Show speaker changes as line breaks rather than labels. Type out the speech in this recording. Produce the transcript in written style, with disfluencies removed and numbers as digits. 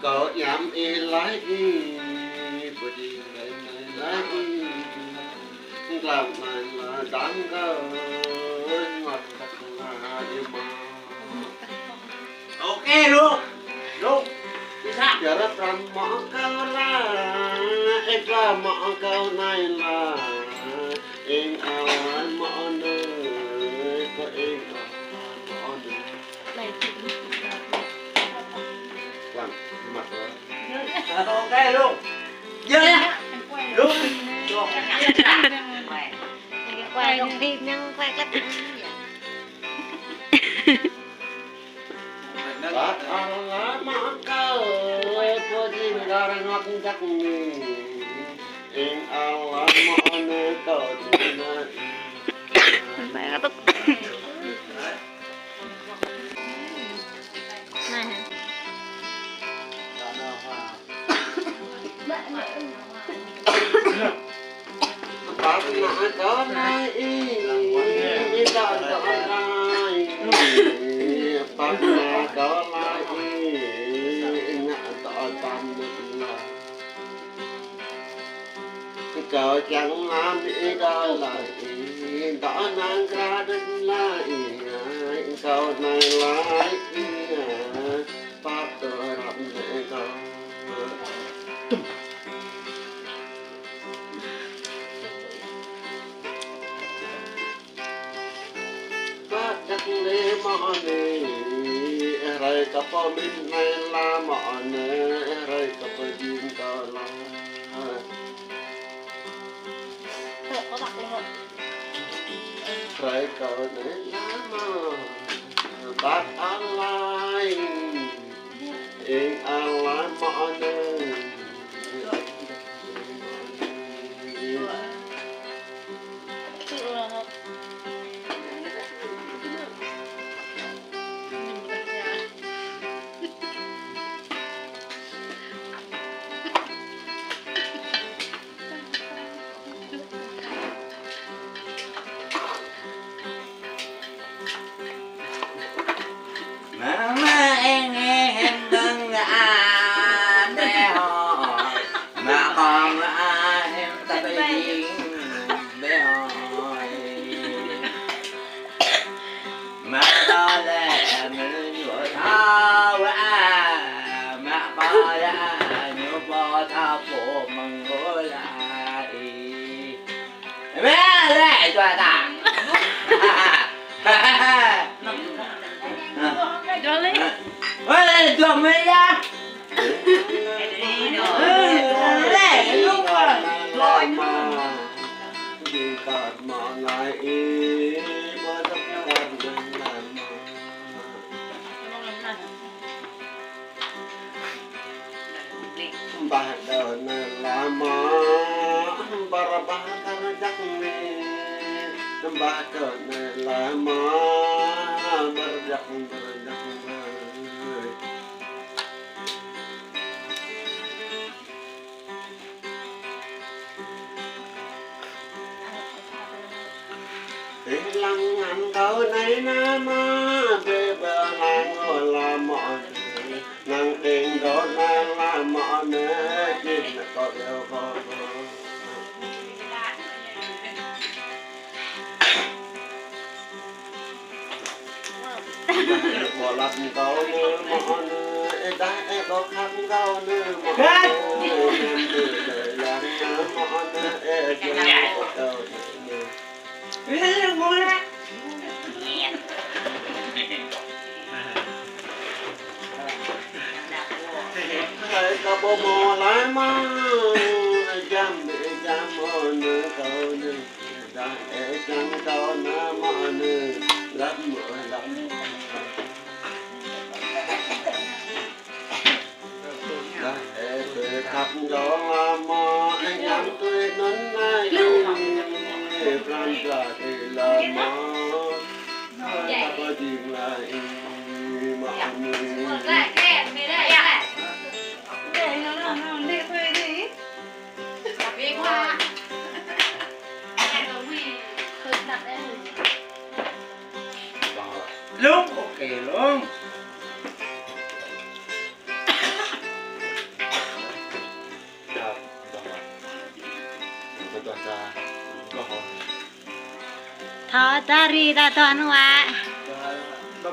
có dám y lái bữa đi lái làm này là đáng cơ ngọt thật là yêu mà
ok luôn luôn
giờ rất làm mỏ câu là em ra mỏ câu này là em ao mỏ nơi có em mỏ nơi làm mặt rồi
ok luôn dơ luôn
quay trong phim nhưng quay cách
Bác ăn món câu cô chim ra ra ngọt chắc em ăn món câu
mẹ nó tức này
bác nói có này đi đợi đợi lại bác nói có lại ngã tỏ tâm là cờ chẳng làm đi đợi lại đỏ nàng ra đất lại câu này lại bác tôi làm để câu chắc lê mọ nê rồi cặp mình này là mọ nê rồi cặp din cờ la rồi cờ nê là mọ bát ăn lai em ăn lai mọ nê
Chồng ấy ra lẹ lúc rồi
đi cọt mò lại bơ tóc đen đen làm bà đơn là mò bà bà thằng chắc nè bà đơn là mò bà giặc lăng ngắm câu này na ma về bờ làng ngồi là mọ nàng tình đó là mọ nữa chỉ là có yêu vô bỏ lặt câu nữa mọ nữa đã có khắc câu nữa mọ nữa để làng mọ nữa chỉ là có câu nữa thầy có bố mò lại mà jam để jam mò nữa câu nữa đã chẳng câu nữa mò nữa lắm mò lắm đã thắp gió mò nhắm tôi nón này plan ra thì là mò ta có tìm lại mò
luôn ok luôn
Thọ ta ri ta toàn hoa.
Dạ,